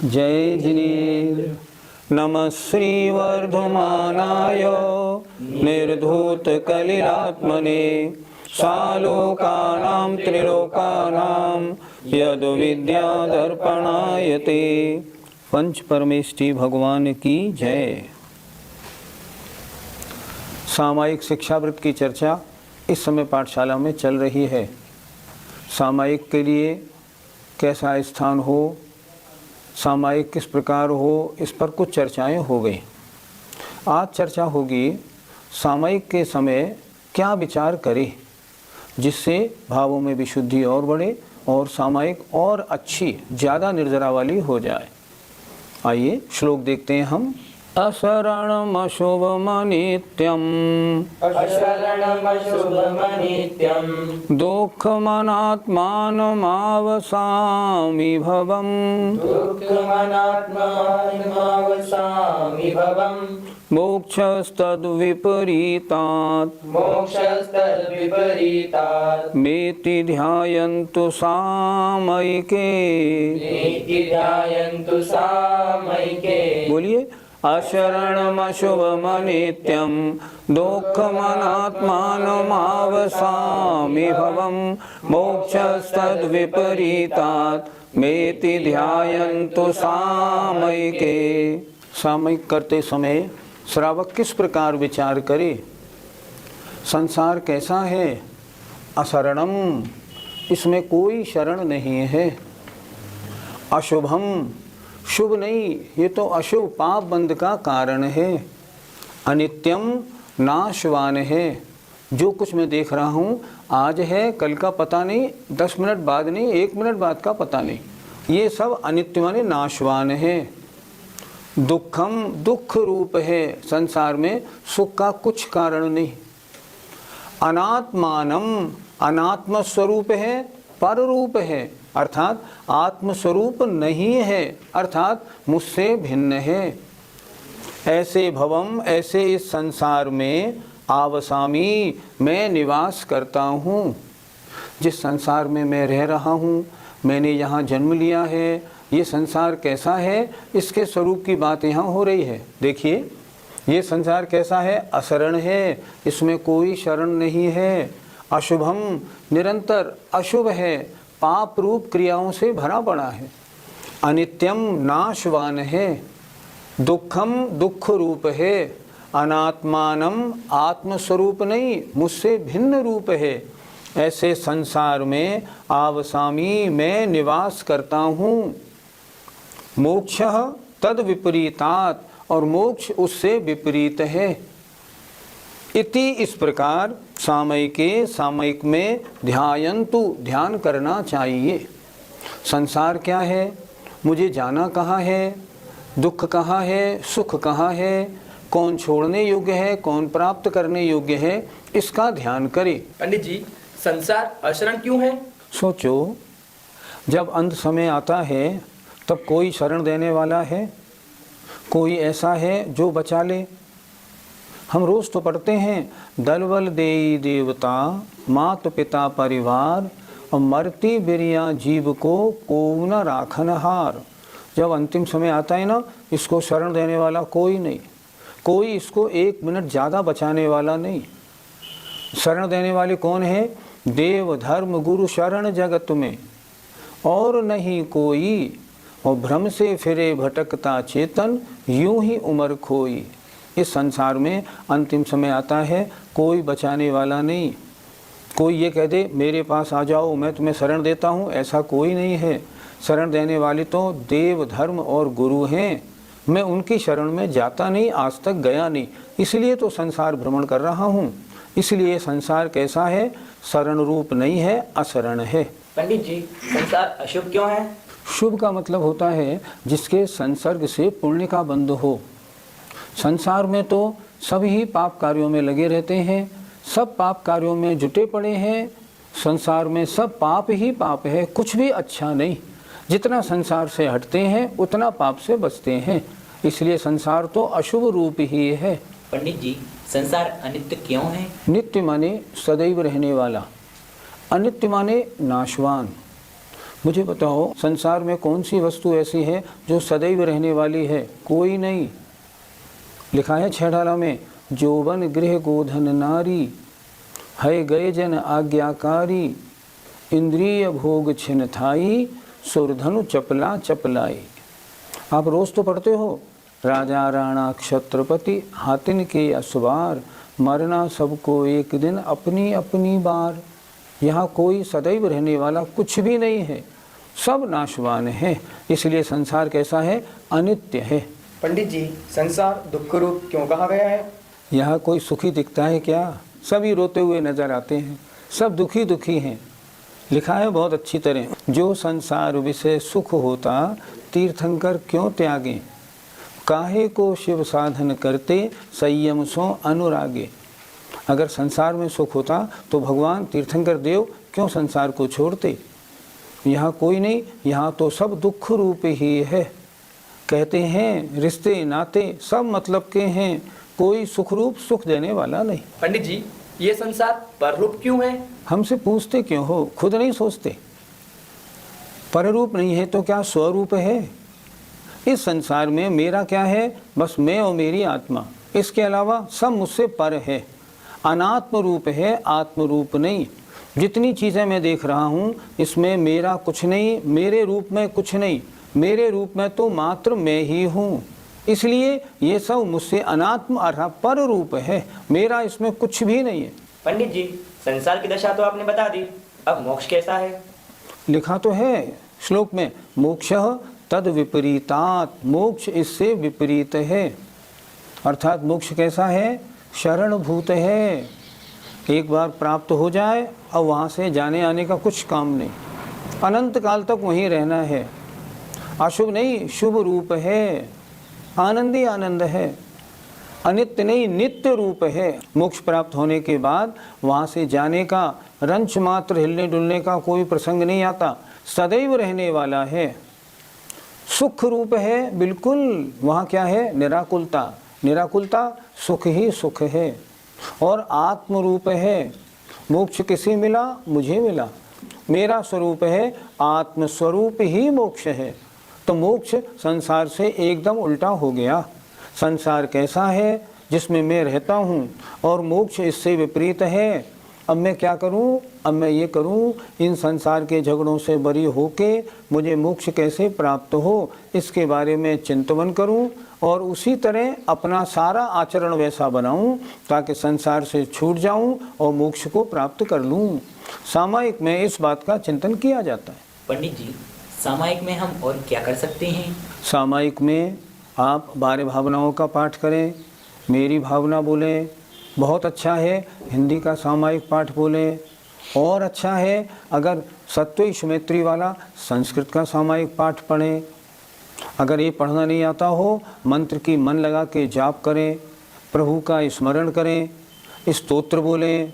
जय जिनेन्द्र। नमः श्री वर्धमानाय निर्धूतकलिलात्मने सालोकानां त्रिलोकानां यद्विद्यादर्पणाय ते। पंच परमेष्टि भगवान की जय। सामायिक शिक्षावृत्ति की चर्चा इस समय पाठशाला में चल रही है। सामायिक के लिए कैसा स्थान हो, सामायिक किस प्रकार हो, इस पर कुछ चर्चाएं हो गई। आज चर्चा होगी सामायिक के समय क्या विचार करें जिससे भावों में विशुद्धि और बढ़े और सामायिक और अच्छी ज़्यादा निर्जरा वाली हो जाए। आइए श्लोक देखते हैं हम। अशरणमशुभमनित्यम् दुःखमनात्मानमावसामि भवम् मोक्षस्तद्विपरीतात् मेति ध्यायन्तु सामयिके। बोलिए। अशरणमशुभमनित्यं दुःखमनात्मानमावसामि भवम् मोक्षस्तद्विपरीतात् मेति ध्यायन्तु सामयिके। सामयिक करते समय श्रावक किस प्रकार विचार करे? संसार कैसा है? अशरणम, इसमें कोई शरण नहीं है। अशुभम, शुभ नहीं, ये तो अशुभ पाप बंध का कारण है। अनित्यम, नाशवान है। जो कुछ मैं देख रहा हूँ आज है, कल का पता नहीं, 10 मिनट बाद नहीं, 1 मिनट बाद का पता नहीं। ये सब अनित्य माने नाशवान है। दुखम, दुख रूप है। संसार में सुख का कुछ कारण नहीं। अनात्मानम, अनात्म स्वरूप है, पर रूप है, अर्थात आत्मस्वरूप नहीं है, अर्थात मुझसे भिन्न है। ऐसे भवम, ऐसे इस संसार में आवसामी, मैं निवास करता हूँ। जिस संसार में मैं रह रहा हूँ, मैंने यहाँ जन्म लिया है, ये संसार कैसा है, इसके स्वरूप की बात यहाँ हो रही है। देखिए ये संसार कैसा है? अशरण है, इसमें कोई शरण नहीं है। अशुभम, निरंतर अशुभ है, पाप रूप क्रियाओं से भरा पड़ा है। अनित्यम, नाशवान है। दुखम, दुख रूप है। अनात्मानम, आत्मस्वरूप नहीं, मुझसे भिन्न रूप है। ऐसे संसार में आवसामी, मैं निवास करता हूँ। मोक्षः तद विपरीतात्, और मोक्ष उससे विपरीत है। इति, इस प्रकार सामयिके, सामयिक में ध्यायन्तु, ध्यान करना चाहिए। संसार क्या है, मुझे जाना कहाँ है, दुख कहाँ है, सुख कहाँ है, कौन छोड़ने योग्य है, कौन प्राप्त करने योग्य है, इसका ध्यान करें। पंडित जी, संसार अशरण क्यों है? सोचो, जब अंत समय आता है तब कोई शरण देने वाला है, कोई ऐसा है जो बचा ले। हम रोज तो पढ़ते हैं, दलबल देई देवता मात पिता परिवार और मरती बिरिया जीव को न राखन हार। जब अंतिम समय आता है ना, इसको शरण देने वाला कोई नहीं, कोई इसको 1 मिनट ज़्यादा बचाने वाला नहीं। शरण देने वाले कौन है? देव धर्म गुरु शरण जगत में और नहीं कोई। और भ्रम से फिरे भटकता चेतन, यूं ही उम्र खोई। इस संसार में अंतिम समय आता है, कोई बचाने वाला नहीं। कोई ये कह दे मेरे पास आ जाओ, मैं तुम्हें शरण देता हूँ, ऐसा कोई नहीं है। शरण देने वाले तो देव धर्म और गुरु हैं। मैं उनकी शरण में जाता नहीं, आज तक गया नहीं, इसलिए तो संसार भ्रमण कर रहा हूँ। इसलिए संसार कैसा है? शरण रूप नहीं है, अशरण है। पंडित जी, संसार अशुभ क्यों है? शुभ का मतलब होता है जिसके संसर्ग से पुण्य का बंध हो। संसार में तो सभी पाप कार्यों में लगे रहते हैं, सब पाप कार्यों में जुटे पड़े हैं। संसार में सब पाप ही पाप है, कुछ भी अच्छा नहीं। जितना संसार से हटते हैं उतना पाप से बचते हैं, इसलिए संसार तो अशुभ रूप ही है। पंडित जी, संसार अनित्य क्यों है? नित्य माने सदैव रहने वाला, अनित्य माने नाशवान। मुझे बताओ, संसार में कौन सी वस्तु ऐसी है जो सदैव रहने वाली है? कोई नहीं। लिखा है छेड़ाला में, जोवन गृह गोधन नारी, है गए जन आज्ञाकारी, इंद्रिय भोग छिन थाई, सुरधनु चपला चपलाई। आप रोज तो पढ़ते हो, राजा राणा क्षत्रपति हातिन के असवार, मरना सबको एक दिन अपनी अपनी बार। यहाँ कोई सदैव रहने वाला कुछ भी नहीं है, सब नाशवान है। इसलिए संसार कैसा है? अनित्य है। पंडित जी, संसार दुख रूप क्यों कहा गया है? यहाँ कोई सुखी दिखता है क्या? सभी रोते हुए नजर आते हैं, सब दुखी दुखी हैं। लिखा है बहुत अच्छी तरह, जो संसार विषय सुख होता, तीर्थंकर क्यों त्यागे, काहे को शिव साधन करते, संयम सो अनुरागे। अगर संसार में सुख होता तो भगवान तीर्थंकर देव क्यों संसार को छोड़ते? यहाँ कोई नहीं, यहाँ तो सब दुख रूप ही है। कहते हैं रिश्ते नाते सब मतलब के हैं, कोई सुख रूप सुख देने वाला नहीं। पंडित जी, ये संसार पररूप क्यों है? हमसे पूछते क्यों हो? खुद नहीं सोचते। पररूप नहीं है तो क्या स्वरूप है? इस संसार में मेरा क्या है? बस मैं और मेरी आत्मा, इसके अलावा सब मुझसे पर है। अनात्म रूप है, आत्म रूप नहीं। जितनी चीज़ें मैं देख रहा हूँ इसमें मेरा कुछ नहीं, मेरे रूप में कुछ नहीं। मेरे रूप में तो मात्र मैं ही हूँ, इसलिए ये सब मुझसे अनात्म अर्थात पर रूप है। मेरा इसमें कुछ भी नहीं है। पंडित जी, संसार की दशा तो आपने बता दी, अब मोक्ष कैसा है? लिखा तो है श्लोक में, मोक्षः तद विपरीतात, मोक्ष इससे विपरीत है। अर्थात मोक्ष कैसा है? शरणभूत है। एक बार प्राप्त हो जाए और वहाँ से जाने आने का कुछ काम नहीं, अनंत काल तक वहीं रहना है। अशुभ नहीं, शुभ रूप है, आनंद ही आनंद है। अनित्य नहीं, नित्य रूप है। मोक्ष प्राप्त होने के बाद वहाँ से जाने का, रंच मात्र हिलने डुलने का कोई प्रसंग नहीं आता, सदैव रहने वाला है। सुख रूप है बिल्कुल। वहाँ क्या है? निराकुलता। निराकुलता सुख ही सुख है। और आत्म रूप है। मोक्ष किसे मिला? मुझे मिला। मेरा स्वरूप है, आत्म स्वरूप ही मोक्ष है। तो मोक्ष संसार से एकदम उल्टा हो गया। संसार कैसा है? जिसमें मैं रहता हूँ, और मोक्ष इससे विपरीत है। अब मैं क्या करूं? अब मैं ये करूं, इन संसार के झगड़ों से बरी होके मुझे मोक्ष कैसे प्राप्त हो, इसके बारे में चिंतन करूं और उसी तरह अपना सारा आचरण वैसा बनाऊं ताकि संसार से छूट जाऊं और मोक्ष को प्राप्त कर लूं। सामायिक में इस बात का चिंतन किया जाता है। पंडित जी, सामायिक में हम और क्या कर सकते हैं? सामायिक में आप 12 भावनाओं का पाठ करें, मेरी भावना बोलें, बहुत अच्छा है। हिंदी का सामायिक पाठ बोलें, और अच्छा है अगर सत्व मैत्री वाला संस्कृत का सामायिक पाठ पढ़ें। अगर ये पढ़ना नहीं आता हो, मंत्र की मन लगा के जाप करें, प्रभु का स्मरण करें, स्तोत्र बोलें।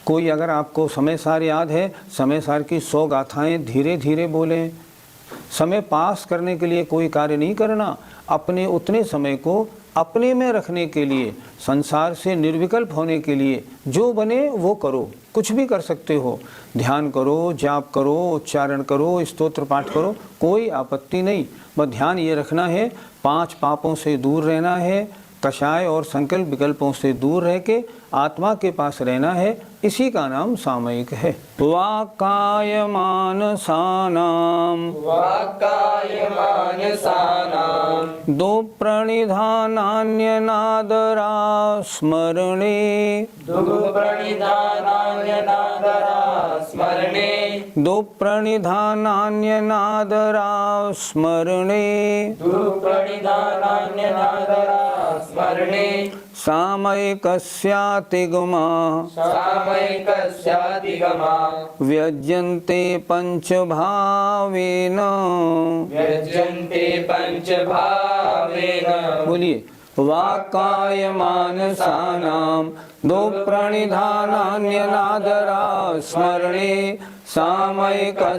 कोई अगर आपको समय सार याद है, समय सार की 100 गाथाएँ धीरे धीरे बोलें। समय पास करने के लिए कोई कार्य नहीं करना, अपने उतने समय को अपने में रखने के लिए, संसार से निर्विकल्प होने के लिए जो बने वो करो। कुछ भी कर सकते हो, ध्यान करो, जाप करो, उच्चारण करो, स्तोत्र पाठ करो, कोई आपत्ति नहीं। बस ध्यान ये रखना है, 5 पापों से दूर रहना है, कषाय और संकल्प विकल्पों से दूर रह के आत्मा के पास रहना है। इसी का नाम सामयिक है। वाक्काय मानसानाम, वाक्काय मानसानाम, दो प्रणिधानान्य नादरा स्मरणे, दुःखप्रणिधानान्य नादरा स्मरणे, दो प्रणिधानान्य नादरा स्मरणे, दुःखप्रणिधानान्य नादरा स्मरणे, सामयिकस्यातिगमा, सामयिकस्यातिगमा, व्यज्यन्ते पंचभावेन। व्यज्यन्ते पंचभावेन। बोलिए, वाक्काय मानसानाम, दो प्रणिधानान्य नादरा स्मरणे, सामयिकस्यातिगमः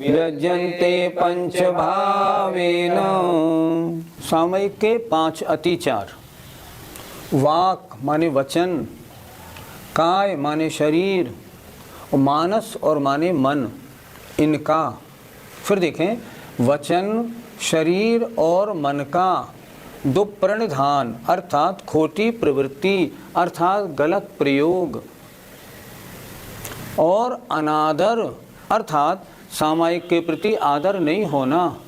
व्यज्यन्ते पंचभावेन। सामयिक के 5 अतिचार। वाक माने वचन, काय माने शरीर, और मानस और माने मन। इनका। फिर देखें, वचन, शरीर और मन का दुप्रणिधान अर्थात खोटी प्रवृत्ति अर्थात गलत प्रयोग, और अनादर अर्थात सामायिक के प्रति आदर नहीं होना,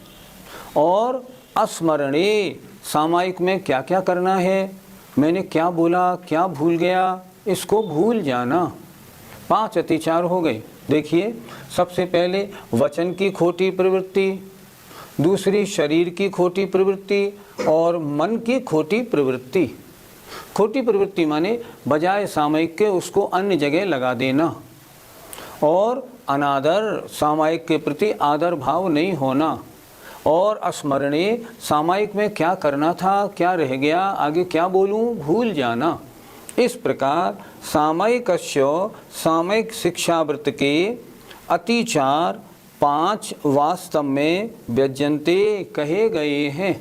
और अस्मरणे सामायिक में क्या क्या करना है, मैंने क्या बोला, क्या भूल गया, इसको भूल जाना। 5 अतिचार हो गए। देखिए, सबसे पहले वचन की खोटी प्रवृत्ति, दूसरी शरीर की खोटी प्रवृत्ति और मन की खोटी प्रवृत्ति। खोटी प्रवृत्ति माने बजाय सामायिक के उसको अन्य जगह लगा देना, और अनादर सामायिक के प्रति आदर भाव नहीं होना, और अस्मरणे सामायिक में क्या करना था, क्या रह गया, आगे क्या बोलूं, भूल जाना। इस प्रकार सामायिक शिक्षावृत्त के अतिचार 5 वास्तव में व्यज्यन्ते कहे गए हैं।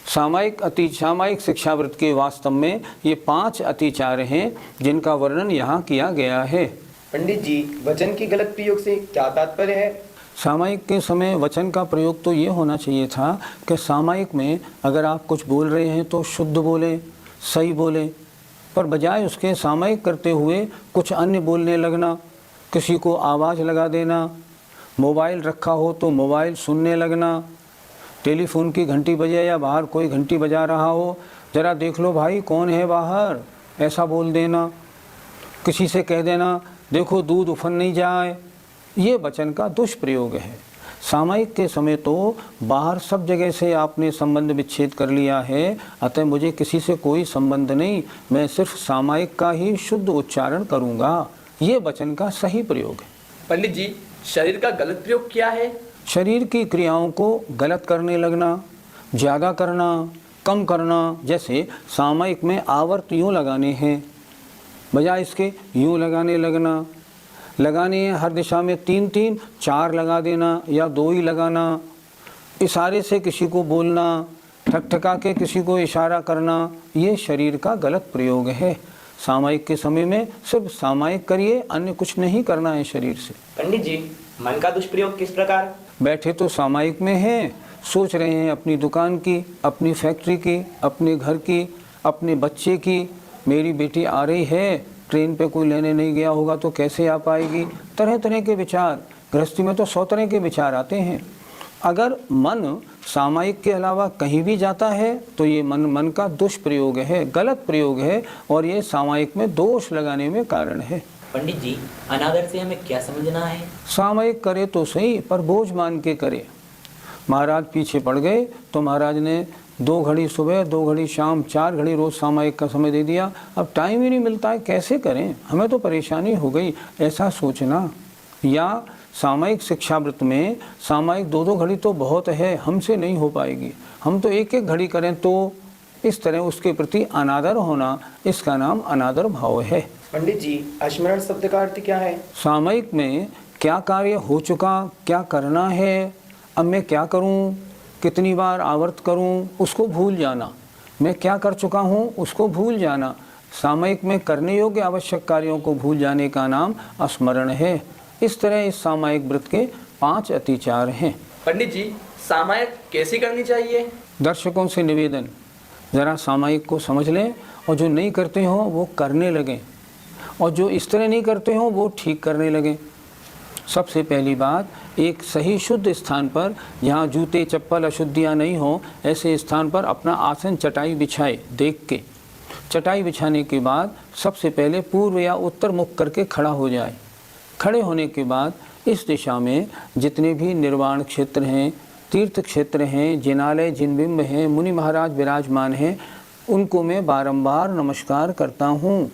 सामायिक शिक्षावृत्त के वास्तव में ये 5 अतिचार हैं जिनका वर्णन यहाँ किया गया है। पंडित जी, वचन की गलत प्रयोग से क्या तात्पर्य है? सामायिक के समय वचन का प्रयोग तो ये होना चाहिए था कि सामायिक में अगर आप कुछ बोल रहे हैं तो शुद्ध बोलें, सही बोलें, पर बजाय उसके सामायिक करते हुए कुछ अन्य बोलने लगना, किसी को आवाज़ लगा देना, मोबाइल रखा हो तो मोबाइल सुनने लगना, टेलीफोन की घंटी बजे या बाहर कोई घंटी बजा रहा हो, ज़रा देख लो भाई कौन है बाहर, ऐसा बोल देना, किसी से कह देना देखो दूध उफन नहीं जाए, ये वचन का दुष्प्रयोग है। सामायिक के समय तो बाहर सब जगह से आपने संबंध विच्छेद कर लिया है, अतः मुझे किसी से कोई संबंध नहीं, मैं सिर्फ सामायिक का ही शुद्ध उच्चारण करूँगा, ये वचन का सही प्रयोग है। पंडित जी, शरीर का गलत प्रयोग क्या है? शरीर की क्रियाओं को गलत करने लगना, ज़्यादा करना, कम करना। जैसे सामायिक में आवर्त यूँ लगाने हैं, बजाय इसके यूँ लगाने लगना, लगाने हैं हर दिशा में 3-3, 4 लगा देना या 2 ही लगाना, इशारे से किसी को बोलना, ठकठका के किसी को इशारा करना, ये शरीर का गलत प्रयोग है। सामायिक के समय में सिर्फ सामायिक करिए, अन्य कुछ नहीं करना है शरीर से। पंडित जी, मन का दुष्प्रयोग किस प्रकार? बैठे तो सामायिक में हैं, सोच रहे हैं अपनी दुकान की, अपनी फैक्ट्री की, अपने घर की, अपने बच्चे की, मेरी बेटी आ रही है, ट्रेन पे कोई लेने नहीं गया होगा तो कैसे आ पाएगी, तरह तरह के विचार। गृहस्थी में तो 100 तरह के विचार आते हैं। अगर मन सामायिक के अलावा कहीं भी जाता है तो ये मन का दुष्प्रयोग है, गलत प्रयोग है, और ये सामायिक में दोष लगाने में कारण है। पंडित जी, अनादर से हमें क्या समझना है? सामायिक करे तो सही, पर बोझ मान के करे। महाराज पीछे पड़ गए तो महाराज ने 2 घड़ी सुबह, 2 घड़ी शाम, 4 घड़ी रोज़ सामायिक का समय दे दिया, अब टाइम ही नहीं मिलता है, कैसे करें, हमें तो परेशानी हो गई, ऐसा सोचना। या सामायिक शिक्षावृत्त में सामायिक 2-2 घड़ी तो बहुत है, हमसे नहीं हो पाएगी, हम तो 1-1 घड़ी करें, तो इस तरह उसके प्रति अनादर होना, इसका नाम अनादर भाव है। पंडित जी, स्मरण शब्द का अर्थ क्या है? सामायिक में क्या कार्य हो चुका, क्या करना है, अब मैं क्या करूं, कितनी बार आवर्त करूं, उसको भूल जाना। मैं क्या कर चुका हूं, उसको भूल जाना। सामायिक में करने योग्य आवश्यक कार्यों को भूल जाने का नाम स्मरण है। इस तरह इस सामायिक व्रत के 5 अतिचार हैं। पंडित जी, सामायिक कैसी करनी चाहिए? दर्शकों से निवेदन, ज़रा सामायिक को समझ लें, और जो नहीं करते हों वो करने लगें, और जो इस तरह नहीं करते हों वो ठीक करने लगें। सबसे पहली बात, एक सही शुद्ध स्थान पर, जहाँ जूते चप्पल अशुद्धियाँ नहीं हों, ऐसे स्थान पर अपना आसन चटाई बिछाए देख के। चटाई बिछाने के बाद सबसे पहले पूर्व या उत्तर मुख करके खड़ा हो जाए। खड़े होने के बाद इस दिशा में जितने भी निर्वाण क्षेत्र हैं, तीर्थ क्षेत्र हैं, जिनालय जिनबिंब हैं, मुनि महाराज विराजमान हैं, उनको मैं बारंबार नमस्कार करता हूँ।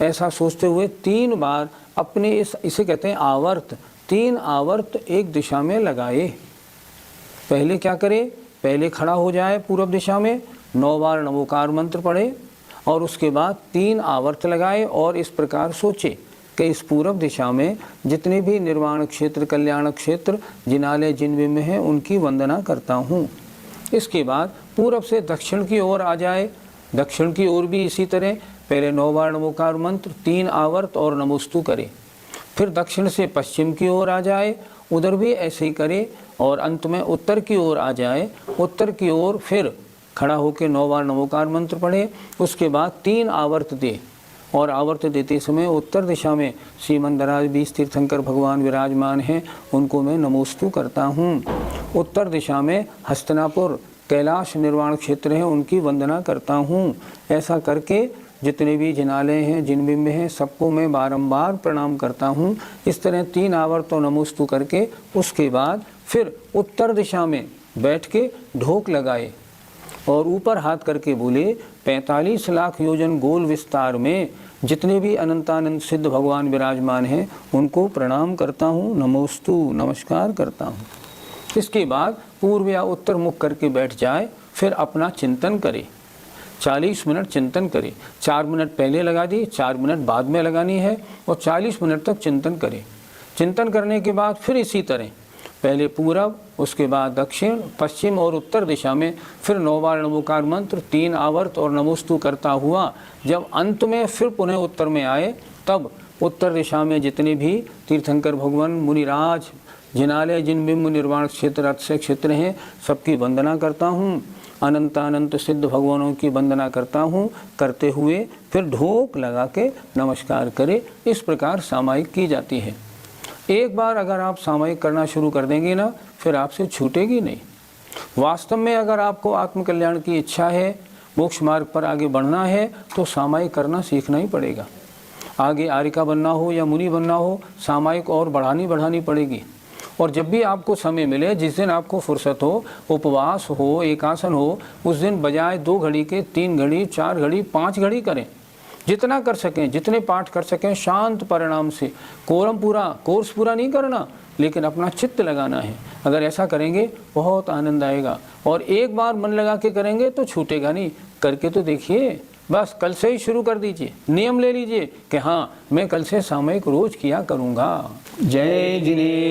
ऐसा सोचते हुए 3 बार अपने इसे कहते हैं आवर्त, 3 आवर्त एक दिशा में लगाए। पहले क्या करे, पहले खड़ा हो जाए पूर्व दिशा में, 9 बार नमोकार मंत्र पढ़े, और उसके बाद 3 आवर्त लगाए, और इस प्रकार सोचे कि इस पूर्व दिशा में जितने भी निर्वाण क्षेत्र, कल्याण क्षेत्र, जिनालय जिनबिंब हैं, उनकी वंदना करता हूँ। इसके बाद पूर्व से दक्षिण की ओर आ जाए, दक्षिण की ओर भी इसी तरह पहले 9 बार नमोकार मंत्र, 3 आवर्त और नमोस्तु करे। फिर दक्षिण से पश्चिम की ओर आ जाए, उधर भी ऐसे ही करे और अंत में उत्तर की ओर आ जाए। उत्तर की ओर फिर खड़ा होकर 9 बार नमोकार मंत्र पढ़े, उसके बाद 3 आवर्त दे और आवर्त देते समय उत्तर दिशा में श्रीमंदराज 20 तीर्थंकर भगवान विराजमान हैं, उनको मैं नमोस्तु करता हूँ। उत्तर दिशा में हस्तिनापुर कैलाश निर्वाण क्षेत्र है, उनकी वंदना करता हूँ। ऐसा करके जितने भी जिनालय हैं, जिन बिंब हैं, सबको मैं बारंबार प्रणाम करता हूँ। इस तरह 3 आवर्त तो नमोस्तु करके उसके बाद फिर उत्तर दिशा में बैठ के ढोक लगाए और ऊपर हाथ करके बोले 45 लाख योजन गोल विस्तार में जितने भी अनंतानंद सिद्ध भगवान विराजमान हैं उनको प्रणाम करता हूँ, नमोस्तु, नमस्कार करता हूँ। इसके बाद पूर्व या उत्तर मुख करके बैठ जाए, फिर अपना चिंतन करे। 40 मिनट चिंतन करे। 4 मिनट पहले लगा दी, 4 मिनट बाद में लगानी है और 40 मिनट तक चिंतन करे। चिंतन करने के बाद फिर इसी तरह पहले पूरब, उसके बाद दक्षिण, पश्चिम और उत्तर दिशा में फिर 9 बार नमोकार मंत्र, 3 आवर्त और नमोस्तु करता हुआ जब अंत में फिर पुनः उत्तर में आए, तब उत्तर दिशा में जितने भी तीर्थंकर भगवान, मुनिराज, जिनालय, जिन बिंब निर्वाण क्षेत्र, अक्षय क्षेत्र हैं, सबकी वंदना करता हूँ। अनंत सिद्ध भगवानों की वंदना करता हूँ। करते हुए फिर ढोक लगा के नमस्कार करे। इस प्रकार सामायिक की जाती है। एक बार अगर आप सामायिक करना शुरू कर देंगे ना, फिर आपसे छूटेगी नहीं। वास्तव में अगर आपको आत्मकल्याण की इच्छा है, मोक्ष मार्ग पर आगे बढ़ना है, तो सामायिक करना सीखना ही पड़ेगा। आगे आर्यिका बनना हो या मुनि बनना हो, सामायिक और बढ़ानी पड़ेगी। और जब भी आपको समय मिले, जिस दिन आपको फुर्सत हो, उपवास हो, एकासन हो, उस दिन बजाय 2 घड़ी के 3 घड़ी, 4 घड़ी, 5 घड़ी करें। जितना कर सकें, जितने पाठ कर सकें, शांत परिणाम से। कोर्स पूरा नहीं करना, लेकिन अपना चित्त लगाना है। अगर ऐसा करेंगे बहुत आनंद आएगा। और एक बार मन लगा के करेंगे तो छूटेगा नहीं। करके तो देखिए, बस कल से ही शुरू कर दीजिए। नियम ले लीजिए कि हाँ, मैं कल से सामयिक रोज किया करूँगा। जय जिनेन्द्र।